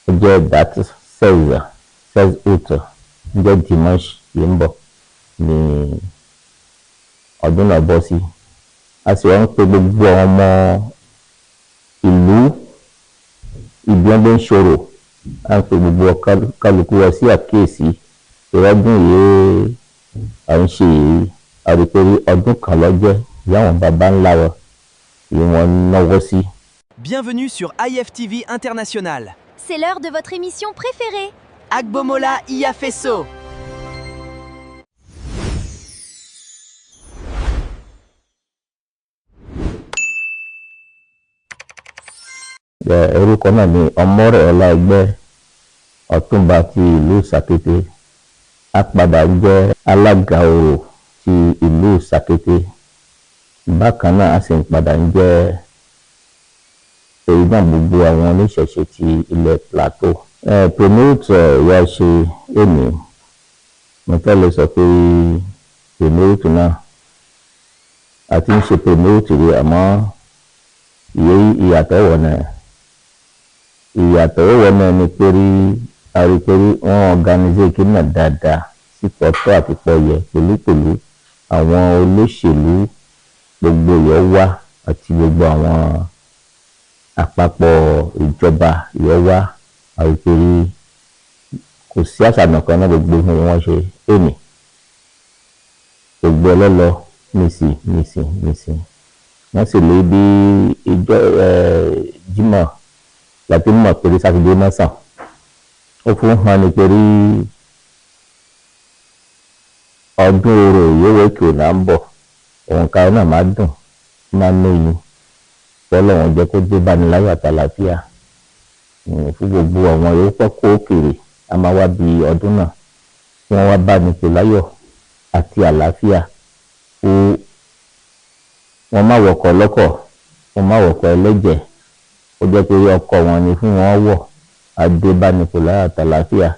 ọjọ́ date 16 août ọjọ́ dimanche tí ń bọ̀ ní ọdún náà bọ́ sí. A sì wá ń pe gbogbo àwọn ọmọ ìlú Ìbíọ́ngbé ń ṣòro, à ń pe gbogbo kálukú wa sí àkíyèsí ìrọ́dún yìí à ń ṣe yìí àrípérí ọdún kan lọ́jẹ́ ìyá àwọn baba ńlá wa tí wọ́n náwó sí. Bienvenue sur IFTV International. C'est l'heure de votre émission préférée. Agbomola Iyafeso. Orúkọ náà ni Ọmọ́rẹ̀ Ọláẹgbẹ́, Ọ̀túnba ti ìlú Sàkété. A padà jẹ́ alága orò ti ìlú Sàkété. Bákan náà a sì ń padà ń jẹ́ èyí náà gbogbo àwọn oníṣẹ̀ṣe ti ilẹ̀ Plateau. Promote wa ṣe èmi, mo fẹ́ lè sọ pé promote náà a ti ń ṣe promote rẹ̀ àmọ́ ìyàtọ̀ wọ̀ náà ni pé àrípérí wọ́n organize kí náà dáadáa sí pọ̀tọ́ àti pọ̀yẹ pẹ̀lú àwọn olóṣèlú gbogbo yẹ̀ wá àti gbogbo àwọn àpapọ̀ ìjọba yẹ̀ wá àrípérí kò sí àṣàdàn kan náà gbogbo fún wọn ṣe èmi gbogbo ọlọ́lọ́ mísì wọ́n sì lé bí ìjọ Jímọ̀ láti mọ̀ pé sátidé mọ́sàn ó fún hàn ní pé ọdún orò ìyówó èkó là ń bọ̀ òǹkà náà máa dùn máa lóyún fọlọ́wọ́n jẹ́ kó dé báni láyọ̀ àtàlàfíà fún gbogbo àwọn yòó pọ́kó òkèèrè a máa wá bí ọdún náà tí wọ́n wá bá ní pé láyọ̀ àti àlàáfíà fún wọn má wọkọ̀ lọ́kọ̀ wọn má wọkọ̀ ẹlẹ́jẹ̀ ó jẹ́ pé ọkọ̀ wọn ni fún wọn wọ̀ adébánipò láyọ̀ àtàlàfíà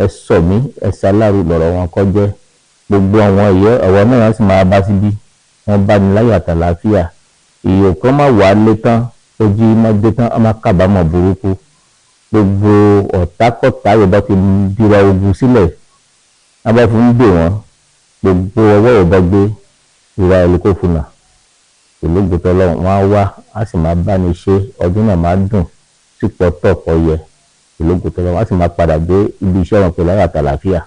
ẹ sọ mí ẹ ṣaláàrú lọ́rọ̀ wọn kọ́ jẹ́ gbogbo àwọn ìyẹ́ ọ̀rọ̀ náà sì máa bá síbí wọn bá ní láyọ̀ àtàlàfíà ìyè kan má wà á lé tán ojú má dé tán á má kábàámọ̀ burúkú gbogbo ọ̀tákọ̀tá yorùbá ti bíra ogun sílẹ̀ á bá fún gbè wọ́n gbogbo ọwọ́ yorùbá gbé ìwà ẹ̀lẹ́kọ̀ fúnà ìlúgbòtọ́ lọ́wọ́ wọn á wá á sì máa bá ní ṣe ọdún náà máa dùn sípò tọ̀pọ̀ yẹ ìlúgbòtọ́ lọ́wọ́ á sì máa padà dé ibi iṣẹ́ wọn pẹ̀lú àtàlàfíà.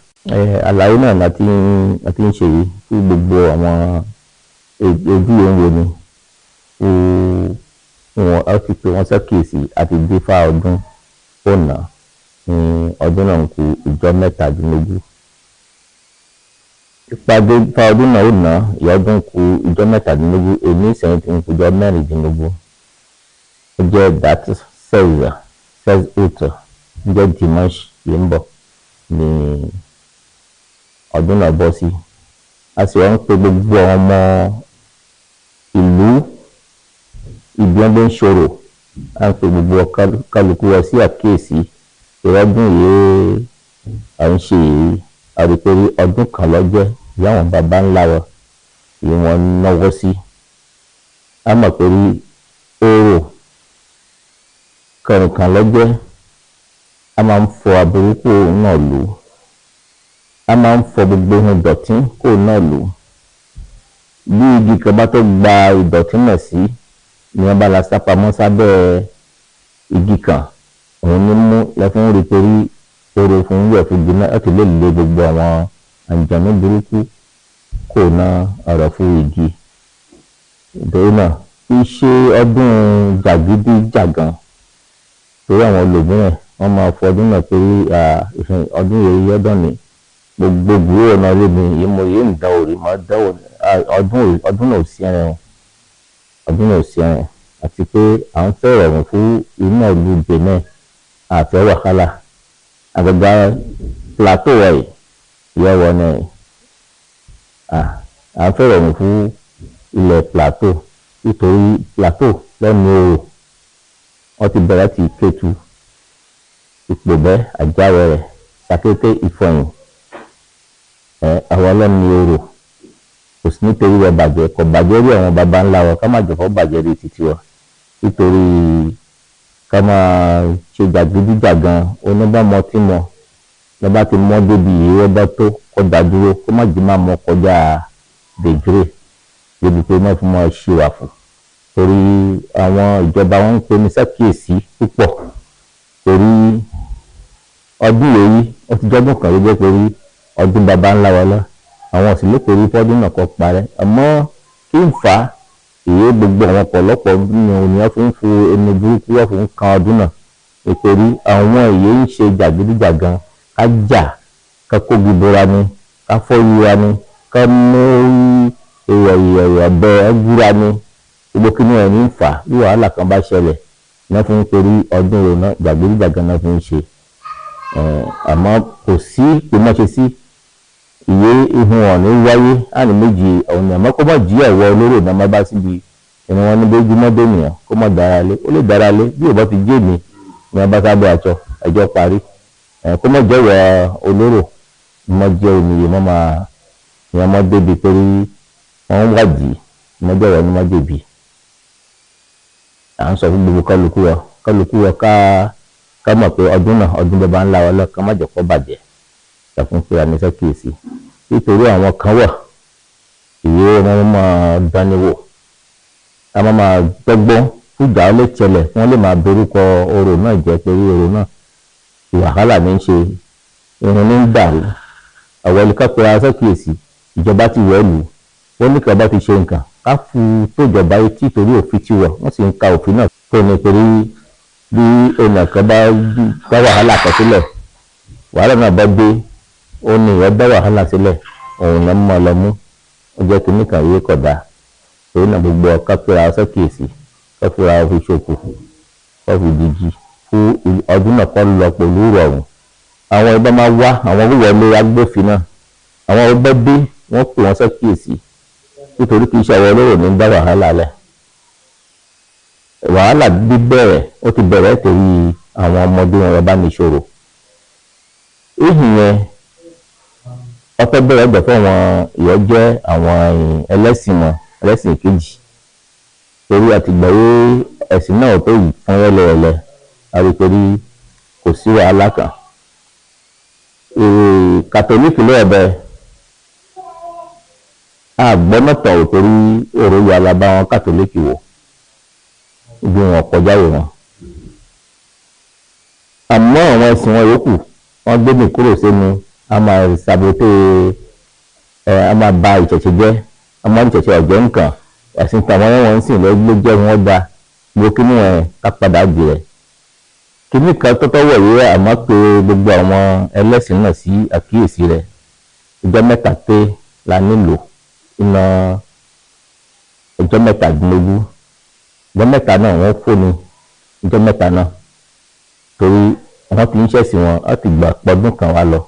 Àlàyé náà láti ń ṣe yìí fún gbogbo àwọn ojú ìwé ni wọn á fi pé wọ́n ṣàkíyèsí àti dé fá ọdún ọ̀nà ní ọdún náà ń kù ìjọ mẹ́tàdínlógún. Ìpàdé fa ọdún náà ó ná ìyọdún kù ìjọ mẹ́tàdínlógún èmi ìsẹ̀yìn tí ń kù ìjọ mẹ́rìndínlógún. Ó jẹ́ date 16 août ọjọ́ dimanche tí ń bọ̀ ní ọdún náà bọ́ sí. A sì wá ń pe gbogbo àwọn ọmọ ìlú Ìbíọ́ngbé ń ṣòro, à ń pe gbogbo kálukú wa sí àkíyèsí ìrọ́dún yìí à ń ṣe yìí àrípérí ọdún kan lọ́jẹ́ ìyá àwọn baba ńlá wa tí wọ́n náwó sí. A mọ̀ pé orò kẹrìnkan lọ́jẹ́ a máa ń fọ aburú kó náà lù a máa ń fọ gbogbo ohun ìdọ̀tí kó náà lù bí igi kan bá tó gba ìdọ̀tí náà sí ni wọ́n bá la sápamọ́ sábẹ́ igi kan òun ní mú lẹ́fún rí torí orò fún wẹ̀ fún jìnnà láti lè lé gbogbo àwọn àǹjànú burúkú kó náà ọ̀rọ̀ fún igi. Ìdòwú náà kì í ṣe ọdún jàgídíjàgan torí àwọn olùmíràn wọ́n máa fọ ọdún náà pé ọdún yìí yọ́dọ̀ ni gbogbo ìwé ọ̀nà ilé mi yìí mo yìí ń dán òrì máa dán òrì ọdún náà ò sí ẹran àti pé à ń fẹ́ ìrọ̀rùn fún iná ìlú Benin àfẹ́ wàhálà àgbàgbà Plateau wọ̀nyí ìyá wọn náà à ń fẹ́ ìrọ̀rùn fún ilẹ̀ Plateau nítorí Plateau lẹ́nu orò wọ́n ti bẹ̀rẹ̀ ti Kétu Ìpòbẹ́ Àjáwẹ̀ rẹ̀ Sàkété Ìfọ̀yín àwọn ọlọ́ni orò kò sí nítorí rẹ̀ bàjẹ́ kò bàjẹ́ rí àwọn baba ńlá wa ká má jọ̀fọ́ bàjẹ́ rí títí wa nítorí ká máa ṣe jàgídíjàgan oníbàmọ́ tí mọ́ lọ́ba ti mọ́ débi ìwé bá tó kó dá dúró kó má jí máa mọ́ kọjá dèjúrè débi pé náà fún mọ́ ṣe wà fún torí àwọn ìjọba wọn ń pe ní ṣàkíyèsí púpọ̀ torí ọdún yìí ó ti jọ́dún kan ló jẹ́ pé ọdún baba ńlá wọlé àwọn sì lóko rí fọ́dún náà kọ́ parẹ́ àmọ́ kí n fà á èyí gbogbo àwọn ọ̀pọ̀lọpọ̀ nínú ènìyàn fún ń fún ẹni burúkú wọ́n fún ń kan ọdún náà nítorí àwọn èyí ń ṣe jàgídíjàgan ká jà ká kógi bora ni ká fọ́yúra ni ká mú ọ̀bẹ ẹgbúra ni gbogbo kí ni ẹ̀ ní fà á bí wàhálà kan bá ṣẹlẹ̀ náà fún ń torí ọdún rẹ̀ náà jàgídíjàgan náà fún ń ṣe àmọ́ kò sí pé má ṣe sí ìwé ihun ọ̀nì wáyé àní méjì ọ̀nà àmọ́ kó má jí ẹ̀wọ́ olóró náà má bá síbi ìrìn wọn níbi ojúmọ́ dènìyàn kó má dára lé ó lè dára lé bí ò bá ti jẹ́ mi ni wọ́n bá sábẹ́ àjọ ẹjọ́ parí kó má jẹ́ ìwà olóró má jẹ́ omiye má máa ìyẹn má débi torí wọ́n wájì má jẹ́ ìwà ni má débi à ń sọ fún gbogbo kálukú wa ká mọ̀ pé ọdún náà ọdún bàbá ńlá wa lọ́kàn má jẹ́ kó bàjẹ́ ṣàfihàn pé àmì ṣàkíyèsí nítorí àwọn kan wà ìwé wọn máa dáníwò a máa gbọ́gbọ́n fújà ó lè tẹlẹ̀ wọ́n lè máa borúkọ orò náà jẹ́ pé orò náà wàhálà ní í ṣe irun ní ń dàrú àwọn ẹlẹ́ka pé a ṣàkíyèsí ìjọba ti wẹ̀ lù wọ́n ní kí ọba ti ṣe nǹkan ká fún tójọba etí torí òfin ti wọ̀ wọ́n sì ń ka òfin náà tó ní torí bí èèyàn kan bá wàhálà kan sílẹ̀ wàhálà náà bá dé ó ní ìyẹn bá wàhálà sílẹ̀ òun náà mọ́ lọ mú ó jẹ́ kí nìkan yé kọ̀dá torí náà gbogbo ọ̀ká pera ọsẹ kìí ká fúra fi ṣòkò ká fi dìjì fún ọdún náà kọ́ lọ pẹ̀lú ìrọ̀rùn àwọn ẹgbẹ́ máa wá àwọn wíwọlé agbófin náà àwọn ẹgbẹ́ dé wọ́n pè wọ́n sẹ́kìyèsí nítorí kì í ṣe àwọn olóró ní bá wàhálà lẹ̀ wàhálà bí bẹ̀rẹ̀ ó ti bẹ̀rẹ̀ torí àwọn ọmọdé wọn bá ní ìṣòro ìhìn yẹn ọpẹ́ bẹ̀rẹ̀ ẹgbẹ́ fún àwọn ìyẹn jẹ́ àwọn ẹlẹ́sìn kejì torí àtìgbàwé ẹ̀sìn náà tó yìí fún ẹlẹ́ẹ̀lẹ́ àrítorí kò sí wàhálà kan kàtólíìkì ló ẹ̀bẹ̀ àgbọ́nọ̀tọ̀ ò torí èrò yà lábá wọn kàtólíìkì wò ibi wọn kọjá wò wọn àmọ́ àwọn ẹ̀sìn wọn yòókù wọ́n gbé mi kúrò sínú a máa ṣàbòtò a máa ba ìṣẹ̀ṣẹ̀ jẹ́ a máa ìṣẹ̀ṣẹ̀ ọ̀jẹ̀ nǹkan ẹ̀sìn tàwọn wọn ń sìn ló jẹ́ wọn da gbogbo kíní ẹ̀ ká padà di rẹ̀ kíní kan tọ́tọ́ wọ̀ yìí àmọ́ pé gbogbo àwọn ẹlẹ́sìn náà sí àkíyèsí rẹ̀ ọjọ́ mẹ́ta pé la nílò iná ọjọ́ mẹ́tàdínlógún ọjọ́ mẹ́ta náà wọ́n fóni ọjọ́ mẹ́ta náà torí wọ́n ti ń ṣẹ̀sìn wọn láti gbà pọ́dún kan wá lọ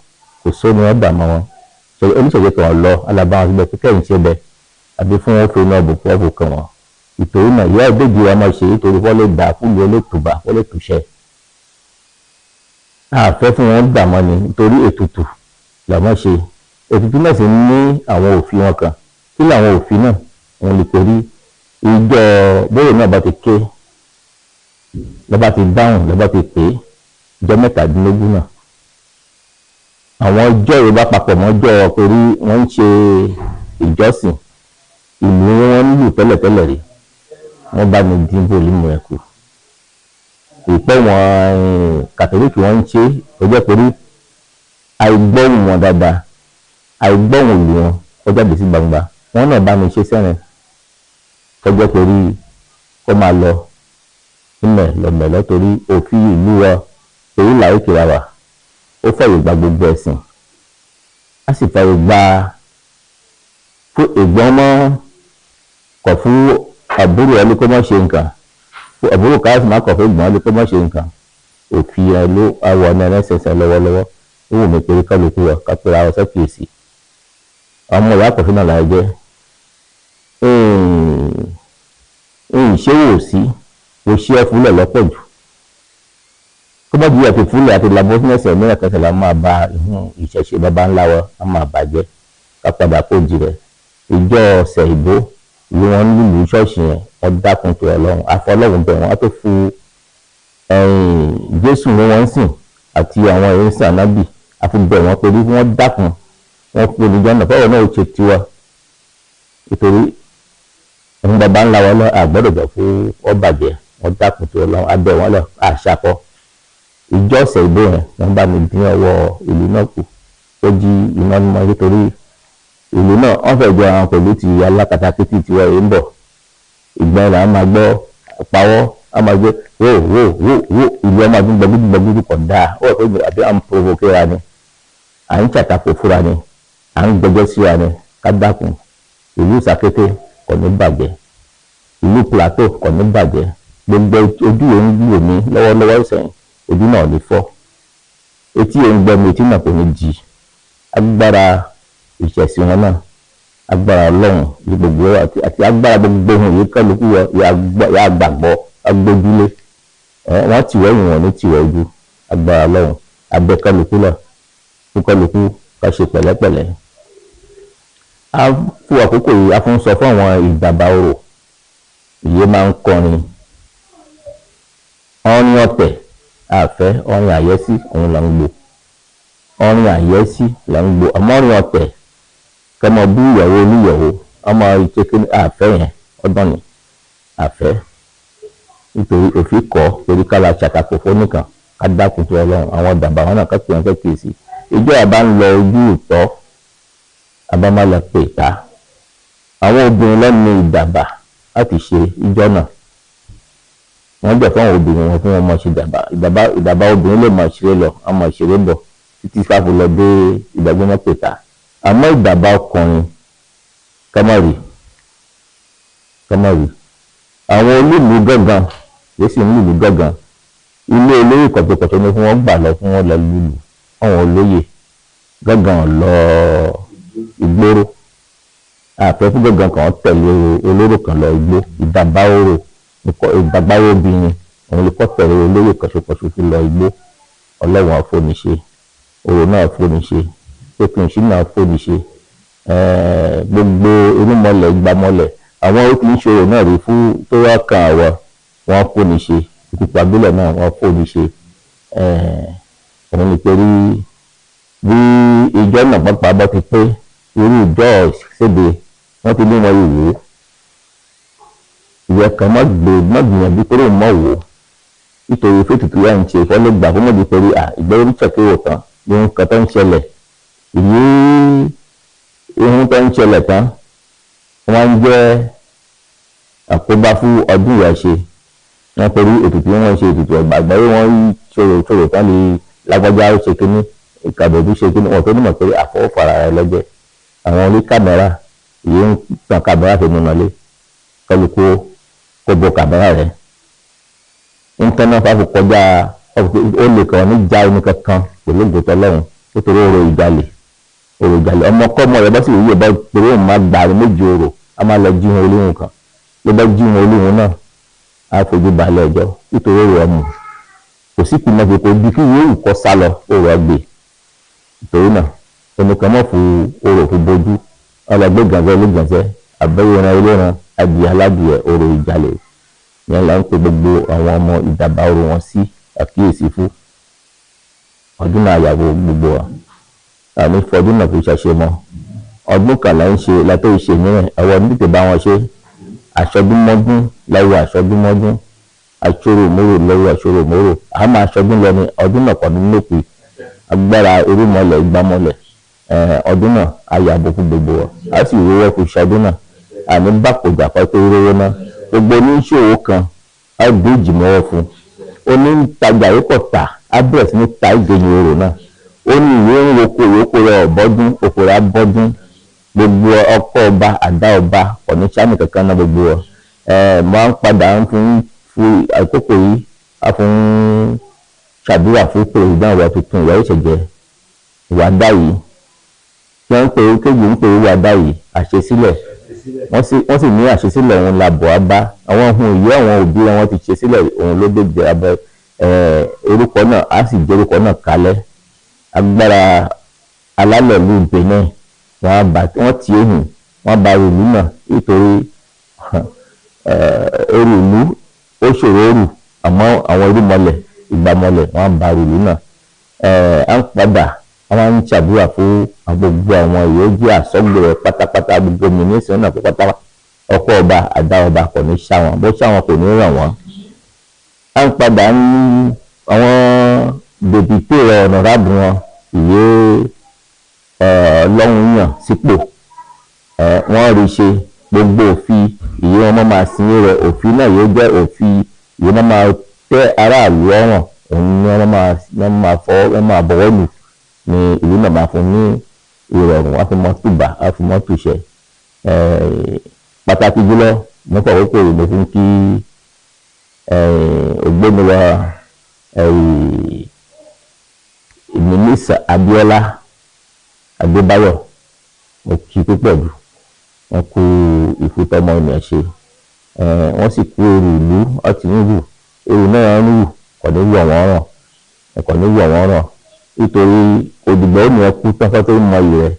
kò sóni wọn dà mọ́ wọn oníṣègùn kan lọ alábàáwọn síbẹ̀ pé kẹ́yìn ṣe bẹ́ẹ̀ àbí fún wọn fún náà bò fún ọ̀bù kan wọn ìtòrí náà ìyá ìbejì wa máa ṣe nítorí wọ́n lè dà fún wọn lè tùbà wọ́n lè tùṣẹ́ àfẹ́ fún wọn dà mọ́ ni nítorí ètùtù làwọn ṣe ètùtù náà sì ní àwọn òfin wọn kan kí làwọn òfin náà wọn lè torí ìjọ bóyá náà bá ti ké lọ́ba ti dáhùn lọ́ba ti pè é ìjọ mẹ́tàdínlógún náà àwọn ọjọ́ Yorùbá papọ̀ mọ́jọ́ torí wọ́n ń ṣe ìjọsìn ìlú wọn ń lù tẹ́lẹ̀tẹ́lẹ̀ rí wọ́n bá ní dín bòlímù ẹ̀ kù ìpẹ́ wọn kàtólíkì wọ́n ń ṣe ọjọ́ torí àìgbọ́hùn wọn dáadáa àìgbọ́hùn ìlú wọn ó jáde sí gbangba wọ́n náà bá mi ṣe sẹ́rin ọjọ́ torí kó máa lọ mẹ̀lọ́mẹ̀lọ́ torí òfin ìlú wa torí làwọn ìkìlá wa ó fẹ̀yìn gba gbogbo ẹ̀sìn a sì fẹ̀yìn gba fún ìgbọ́n mọ́ kọ̀ fún àbúrò ẹni kó má ṣe nǹkan fún àbúrò káàsì má kọ̀ fún ìgbọ́n ẹni kó má ṣe nǹkan òfin ẹ ló awọ ọ̀nà ẹlẹ́sẹ̀sẹ̀ lọ́wọ́lọ́wọ́ ó wù mí pé kálukú wa kápẹ́ra ọ̀sẹ̀ kìí ọmọ ìyá kọ̀fin náà láì jẹ́ ìṣèwò sí kò ṣe é fúnlẹ̀ lọ́pọ̀ jù tó bá jùlọ ti fúnlẹ̀ àti labọ́ fún ẹsẹ̀ mìíràn kẹsẹ̀ la máa ba ìṣẹ̀ṣe bàbá ńlá wa a máa bàjẹ́ ká padà kó jì rẹ̀ ìjọ ọ̀sẹ̀ ìbò ìlú wọn lùlù ṣọ́ọ̀ṣì yẹn wọ́n dákun tó ọlọ́run afọlọ́run bẹ̀ wọ́n á tó fún Jésù ni wọ́n ń sìn àti àwọn ẹ̀rínsìn ànábì àfibẹ̀ wọn torí wọ́n dákun wọn kú olùjọ́nà fọwọ́ náà ó ṣe tiwa nítorí ẹ̀hún bàbá ńlá wọn lọ àgbọ́dọ̀ jọ fún ọbàjẹ́ wọn dákun tó lọ abẹ́ wọn lọ àṣàkọ ìjọ ọ̀sẹ̀ ìbò yẹn wọn bá mi dín ọwọ́ ìlú náà kù ó jí iná mímọ́ nítorí ìlú náà wọ́n fẹ́ jọ àwọn pẹ̀lú ti alákatakítí tiwa èyí ń bọ̀ ìgbà yẹn là ń máa gbọ́ pawọ́ a máa gbé wó ìlú ọmọ àdúgbò gbẹgbẹgbẹgbẹ kọ̀ dáa ó wà pé àbí à ń provoke ra ni à ń ṣàtàkò fúra ni à ń gbẹjọ́ síra ni ká dákun ìlú Sàkété kò ní bàjẹ́ ìlú Plateau kò ní bàjẹ́ gbogbo ojú yẹn ń wò mí lọ́wọ́lọ́wọ́ ìsẹ̀yìn ojú náà lè fọ́ etí yẹn ń gbọ́ mi etí náà kò ní jì agbára ìṣẹ̀sí wọn náà agbára Ọlọ́run ní gbogbo àti agbára gbogbo ohun yìí kálukú yà gbàgbọ́ agbójúlé wọ́n tìwọ́ ìwọ̀n wọn ní tìwọ́ ojú agbára Ọlọ́run abẹ́ kálukú náà fún kálukú ká ṣe pẹ̀lẹ́pẹ̀lẹ́. a fún àkókò yìí a fún sọ fún àwọn ìdàbà orò ìyé máa ń kọrin ọrin ọ̀tẹ̀ àfẹ́ ọrin àyẹ́sí òun là ń gbò ọrin àyẹ́sí là ń gbò àmọ́ ọrin ọ̀tẹ̀ kẹmọ bú ìyàwó oníyàwó ọmọ ìkéke àfẹ́ yẹn ọdún ni àfẹ́ nítorí òfin kọ́ torí ká la ṣàtàkò fónìkan ká dákun tó Ọlọ́run àwọn dàbà wọn náà kẹ́kọ̀ọ́ wọn kẹ́kọ̀ọ́ sí ìjọ àbá ń lọ ojú ìtọ́ àbámálẹ̀ pè ta àwọn obìnrin lẹ́nu ìdàbà láti ṣe ìjọ náà wọ́n jẹ́ fún àwọn obìnrin wọn fún wọn mọ̀ ṣe ìdàbà obìnrin lè mọ̀ ṣeré lọ àmọ̀ ṣeré bọ̀ títí káfí lọ dé ìdàgbọ́n pè ta àmọ́ ìdàbà ọkùnrin kọ́mọ̀rì àwọn olúùlú gángan yóò sì ń lùlù gángan ilé olóyè kọ̀tọ̀kọ̀tọ̀ ni fún wọn gbà lọ fún wọn lọ lùlù àwọn olóyè gángan lọ ìgboro àfẹ́ fún gángan kan tẹ̀lé olóró kan lọ igbó ìdàbà obìnrin òun lè kọ́ tẹ̀lé olóyè kọ̀ṣọ̀kọ̀ṣọ̀ fi lọ igbó ọlọ́wọ̀n àfọ́niṣe òrò náà àfọ́niṣe pépinṣí náà àfọ́niṣe gbogbo irúnmọlẹ̀ ìgbàmọlẹ̀ àwọn ó ti ń ṣòro náà rí fún tó wá kan àwa wọn àfọ́niṣe ìkùpà abílẹ̀ náà wọn àfọ́niṣe òun ni pẹ̀lú bí ìjọ náà pápá bá ti pé irú ìjọ ṣèdè wọn ti ní wọn ìwò ìyẹn kan má gbìyànjú pé òun mọ̀ wò nítorí fètùtù yà ń ṣe ìfọ́lẹ́gbà fún mọ̀jú pẹ̀lú ìgbẹ́rù ṣàkéwò tán ní nǹkan tó ń ṣẹlẹ̀ ohun tó ń ṣẹlẹ̀ tán wọ́n ń jẹ́ àkóbá fún ọdún ìyá ṣe wọ́n pẹ̀lú ètùtù wọn ṣe ètùtù ọgbà àgbáyé wọn ṣòro tán lè lágbájá ó ṣe kínní ìkàbọ̀dú ṣe kínní wọn tó nímọ̀ pé àfọwọ́fara rẹ lọ́jẹ́ àwọn orí kàmẹ́rà ìyẹn ń tan kàmẹ́rà tó múná lé kálukú kó bo kàmẹ́rà rẹ íńtánẹ́ẹ̀tì fàáfù kọjá ó lè kàn ní já omi kankan pẹ̀lú ògùntàn lọ́hùn nítorí orò ìjàlè ọmọ kọ́mọ rẹ bá sì wúyè bá pẹ̀lú òun máa gbà ní méjì orò a máa lọ jí wọn olóhùn kan ló bá jí wọn olóhùn náà á fojú balẹ̀ ẹjọ́ nítorí orò ọmọ kò sí kùnà kò bí kí yóò kọ́ sá lọ orò ọgbẹ́ nítorí náà ẹnìkan mọ̀ fún orò fún bójú ọlọgbẹ́ gànzẹ́ olóògbọ̀nsẹ́ àbẹ́wò ran ilé-ran adìyẹ aládìyẹ orò ìjàlè yẹn là ń pe gbogbo àwọn ọmọ ìdàbà orò wọn sí àkíyèsí fún ọdún náà àyàwó gbogbo wa àmì fọdún náà kò ṣàṣe mọ́ ọdún kan là ń ṣe látọ̀ ìṣe mìíràn àwọn ọdún tètè bá wọn ṣe aṣọdúnmọ́dún lọ́wọ́ aṣọdúnmọ́dún aṣọ́ròmọ́rò lọ́wọ́ aṣọ́ròmọ́rò àmọ́ aṣọdún lọ ní ọdún náà kọ́ni lópin agbára irúmọlẹ̀ ìgbàmọlẹ̀ ọdún náà àyàbò fún gbogbo wa a sì rówó kò ṣọdún náà àní bákòjà pẹ́pẹ́ rówó náà gbogbo oníṣòwò kan á gbé ìjìmọ́wọ́ fún onítajà yìí kò tà á bẹ̀rẹ̀ sí ní ta ìgbẹ̀yìn orò náà ó ní ìwé ń roko ìyókù rẹ̀ ọ̀bọ́dún òkú rẹ̀ abọ́dún gbogbo ọkọ̀ ọba àdá ọba ọ̀nìṣàmì kankan náà gbogbo ọ̀ máa ń padà ń fún àkókò yìí á fún ṣàdúrà fún pèrèsìdán ìwà tuntun ìwà ìṣẹ̀jẹ̀ ìwà dá yìí tí wọ́n ń pè é kéjì ń pè é ìwà dá yìí àṣesílẹ̀ wọ́n sì ní àṣesílẹ̀ òun la bọ̀ á bá àwọn ohun ìyẹ́ àwọn òbí wọn ti ṣe sílẹ̀ òun ló dé jẹ abẹ́ orúkọ náà á sì jẹ́ orúkọ náà kalẹ̀ agbára alálẹ̀ ìlú Benin wọ́n ti ehùn wọ́n ba ìlú náà nítorí oru ìlú ó ṣòro òrù àmọ́ àwọn irúmọlẹ̀ ìgbàmọlẹ̀ wọ́n bá ìlú náà à ń padà àwọn ń ṣàdúrà fún gbogbo àwọn ìyóòjì àsọgbèrè pátápátá gbogbo mínísírì náà pátá ọkọ ọba àdá ọba kò ní ṣá wọn bó ṣá wọn kò ní ràn wọn. à ń padà àwọn dèbìtì rẹ ọ̀nàràbù wọn ìwé ọlọ́run yàn sípò wọ́n rí ṣe gbogbo òfin ìwé wọn máa sin rẹ òfin náà yóò jẹ́ òfin ìwé wọn máa tẹ́ aráàlú ọ̀ràn òun ni wọ́n máa bọ̀wọ́ lù ní ìlú náà máa fún ní ìrọ̀rùn wọ́n fi mọ́tò bá wọ́n fi mọ́tò ṣe pàtàkì jùlọ nípa òkú ìbò fún kí ògbóni wa mínísà Abíọ́lá Adébáyọ̀ mo kí púpọ̀ jù wọ́n kú ìfútọ́mọ ènìyàn ṣe wọ́n sì kú èrò ìlú ọtí ń hù èrò náà ń hù kò ní wọ̀ wọ́n ràn nítorí òdìgbò ènìyàn kú tọ́fọ́ tó ń mọ iyì rẹ̀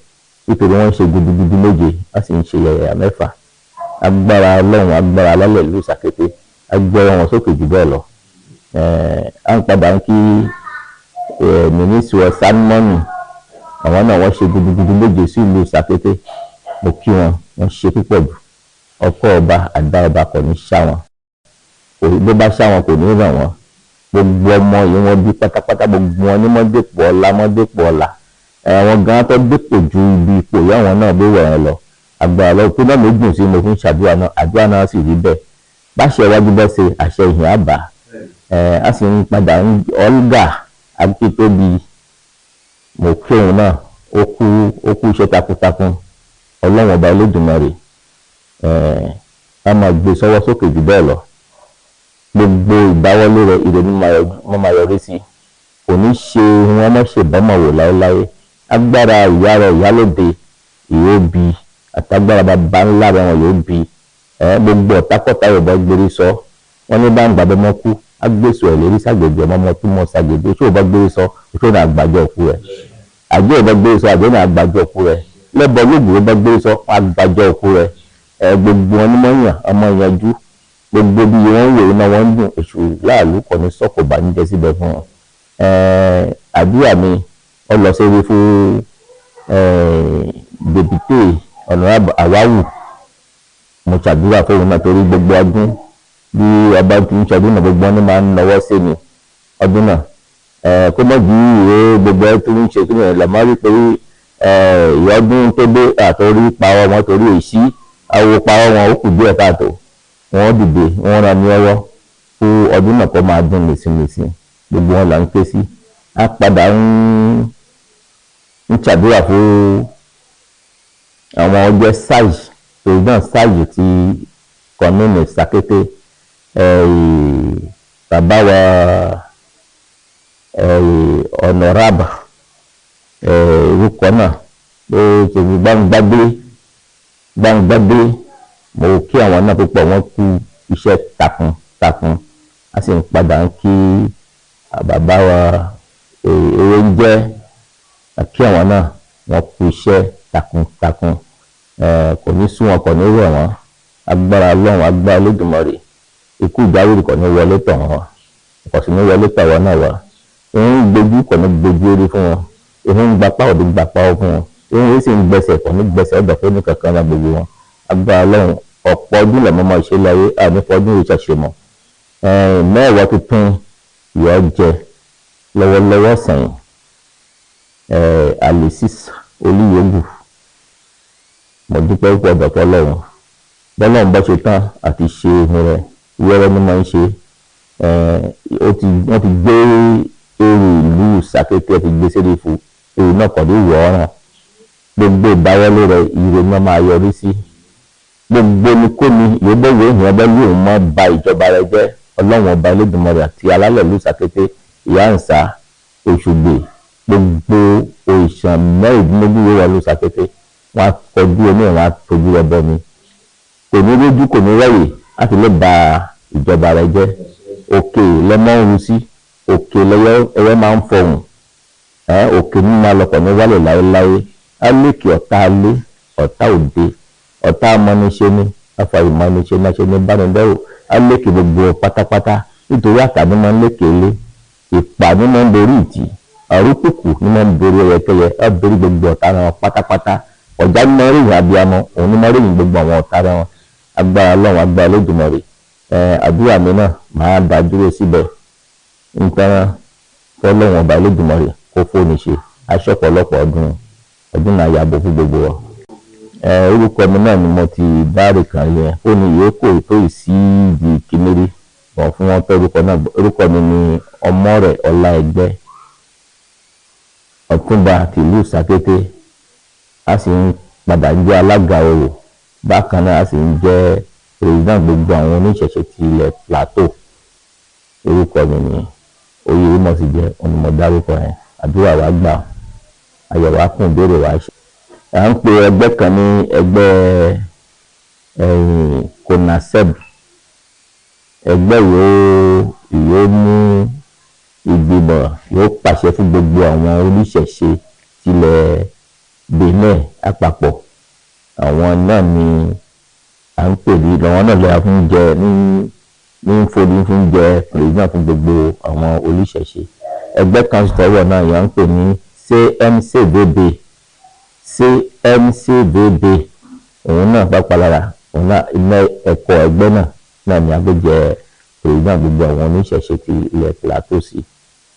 nítorí wọ́n ń ṣe gudugudu méje wọ́n sì ń ṣe yẹ̀yẹ̀ mẹ́fà agbára ọlọ́run agbára alálẹ̀ ìlú Sàkété agbára wọn sókè jù bẹ́ẹ̀ lọ. à ń padà ń kí mínísírì Sánmọ́nì àwọn náà wọ́n ṣe gudugudu méje sí ìlú Sàkété mo kí wọ́n ṣe púpọ̀ jù ọkọ ọba àdá ọba kò ní ṣá wọn bó bá ṣá wọn kò ní ràn wọ́n gbogbo ọmọ yìí wọ́n bí pátápátá gbogbo wọn ní mọ́dépò ọ̀la àwọn gan tó dépò ju ibi ipò yá wọn náà bí wọ̀nyẹn lọ agbára lọ pé náà méjì sí mo fi ń ṣàdúrà náà àdúrà náà sì rí bẹ́ẹ̀ bá ṣe iwájú bẹ́ẹ̀ ṣe àṣẹ ìhìn àbá a sì ń padà Olga Akíntóbi mo kí òun náà ó kú iṣẹ́ takuntakun ọlọ́run ọba Olódùmarè a máa gbé sọ́wọ́ sókè jù bẹ́ẹ̀ lọ gbogbo ìdáwọ́lé rẹ̀ ìrònú wọ́n máa yọrí sí kò ní ṣe wọn má ṣe bọ́mọ̀ wò láéláé agbára ìyá rẹ̀ ìyálòde yóò bí àtàgbára bàbá ńlá rẹ̀ wọn yóò bí gbogbo ọ̀tákọ́tà yorùbá gbérí sọ wọn ní bá ń gbàgbé mọ́ kú agbésò ẹ̀ lérí sàgbègbè ọmọ tó mọ́ sàgbègbè oṣù òbá gbérí sọ oṣù náà àgbàjọ òkú rẹ̀ àjọ òbá gbérí sọ àjọ náà àgbàjọ òkú rẹ̀ lẹ́bọ̀ lóògùn òbá gbérí sọ àgbàjọ òkú rẹ̀ gbogbo wọn ní mọ́yàn ọmọ ìyanjú gbogbo bí wọ́n wò iná wọn ń dùn èṣù láàlú kò ní sọ́kò bá ń jẹ́ síbẹ̀ fún wọn. àdúrà mi ọ lọ sórí fún dèbìtè ọ̀nàràbù Àwáwù mo ṣàdúrà fóun náà torí gbogbo ọdún bí ọba tí ń ṣọdún náà gbogbo ọdún máa ń nawọ́ sí mi ọdún náà kó mọ̀ ju ìwé gbogbo ẹ tó ń ṣe kí nìyẹn lọ́mọ́ rí pé ìyọ́dún tó dé àtòrí pawọ́ wọn torí èsì àwọ̀ pawọ́ wọn ó kù díẹ̀ káàtó wọ́n dìde wọ́n ra ní ọwọ́ fún ọdún náà kó máa dún lèsìlèsì gbogbo wọn là ń ké sí á padà ń ṣàdúrà fún àwọn ọjọ́ sáàjì president sáàjì ti kọ́mínì Sàkété bàbá wa ọ̀nàràbà orúkọ náà ló ṣe gbàǹgbàgbé mo kí àwọn náà púpọ̀ wọ́n kú iṣẹ́ takuntakun a sì ń padà ń kí bàbá wa ewé ń jẹ́ kí àwọn náà wọ́n kú iṣẹ́ takuntakun kò ní sún wọn kò ní rẹ̀ wọ́n agbára Ọlọ́run agbára Olódùmarè ikú ìdáwìrì kò ní wọlé tọ̀ wọ́n kò sì ní wọlé tọ̀ wọ́n náà wá òun gbójú kò ní gbójú orí fún wọn òun gbapá òdì gbapá ó fún wọn òun sì ń gbẹsẹ̀ kò ní gbẹsẹ̀ ọ̀dọ̀ fún nìkankan náà gbogbo wọn agbára Ọlọ́run ọ̀pọ̀ ọdún lẹ́mọ́ máa ṣe láyé ànífọ́ ọdún yìí ṣàṣe mọ́ mẹ́wàá tuntun yọ jẹ lọ́wọ́lọ́wọ́ sẹ́yìn Alexis Olúyọ̀gù mo dúpẹ́ púpọ̀ dọ̀tọ́ lọ́run bọ́lọ́run bá ṣe tán àti ṣe rẹ̀ wẹ́rẹ́ ni máa ń ṣe wọ́n ti gbé èrò ìlú Sàkété ti gbé sẹ́lẹ̀ fún èrò náà kọ̀ ní ìwọ̀ ọ̀ràn gbogbo ìdáwọ́lé rẹ̀ ìròyìn náà máa yọrí sí gbogbo ní kó ni ìyóbọ̀ ìwé ìhìn ọbẹ̀ yóò mọ́ ba ìjọba rẹ̀ jẹ́ ọlọ́run ọba Olódùmarè àti alálẹ̀ ìlú Sàkété Ìyáǹsà Òṣùgbè gbogbo òìsàn mẹ́rìndínlógún yóò wà ìlú Sàkété wọn á kọjú omi wọn á tójú ẹbọ mi kò ní lójú kò ní wẹ̀yẹ láti lè ba ìjọba rẹ̀ jẹ́ òkè lẹ́mọ́ ń ru sí òkè ẹyẹ máa ń fọhùn òkè ní máa lọkọ̀ ní wálé láéláé á lékè ọ̀tá alé ọ̀tá òde ọ̀tá amọ́niṣe ní afàìmọ́niṣe náà ṣe ní bánidẹ́rù á lékè gbogbo pátápátá nítorí àtàní máa ń lékele ìpàdé máa ń borí ìtì àrùkùkù ní máa ń borí ẹyẹkẹyẹ á borí gbogbo ọ̀tá wọn pátápátá ọ̀já ní máa ń rìnyìn abiyamọ òun ní máa ń rìnyìn gbogbo àwọn ọ̀tá wọn agbára Ọlọ́run agbára Olódùmarè àdúrà mi náà máa dá dúró síbẹ̀ nǹkan fọlọ́run ọba Olódùmarè kó fóònù ṣe aṣọ ọ̀pọ̀lọpọ̀ ọdún náà yàgò fún gbogbo wa. Orúkọ mi náà ni mo ti báàrè kan yẹn ó ní ìyókò tó ìsí ìdí kìnìrí wọn fún wọn pé orúkọ mi ni Ọmọrẹ̀ Ọláẹgbẹ́ Ọ̀túnba tìlú Sàkété a sì ń padà ń jẹ́ alága Orò bákan náà a sì ń jẹ́ president gbogbo àwọn oníṣẹ̀ṣe ti ilẹ̀ Plateau orúkọ mi ni oyè mọ̀ sí jẹ́ onímọ̀dárúkọ yẹn àdúrà wa gbà ayọ̀ wa kún ìbéèrè wa ṣe. À ń pe ẹgbẹ́ kan ní ẹgbẹ́ CONASEB ẹgbẹ́ yóò ní ìgbìmọ̀ yóò pàṣẹ fún gbogbo àwọn oníṣẹ̀ṣe tilẹ̀ Benin àpapọ̀ àwọn náà ni à ń pè ní àwọn náà lọ́wọ́ fún jẹ ní fòdí fún jẹ president fún gbogbo àwọn oníṣẹ̀ṣe ẹgbẹ́ kan sọ̀rọ̀ náà yà ń pè ní CMCBB òun náà pápá lára òun náà ilé ẹ̀kọ́ ẹgbẹ́ náà ni agbẹ́jẹ́ president gbogbo àwọn oníṣẹ̀ṣe ti ilẹ̀ Plateau sí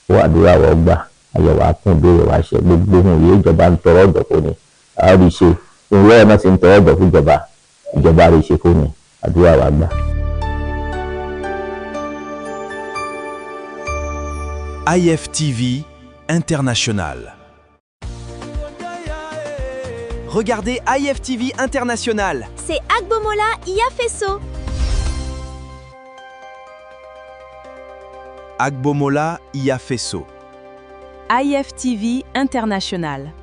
ó àdúrà wọ́n gbà ayọ̀wò akún ìbéèrè wa ṣe gbogbo ohun ìyè ìjọba ń tọrọ ọ̀dọ̀ fún ni a rí ṣe ìwé ẹ̀ náà ti ń tọrọ ọ̀dọ̀ fún ìjọba rí ṣe fún ni àdúrà wa gbà. IFTV International. Regardez IFTV International. C'est Agbomola Iafesso. Agbomola Iafesso. IFTV International.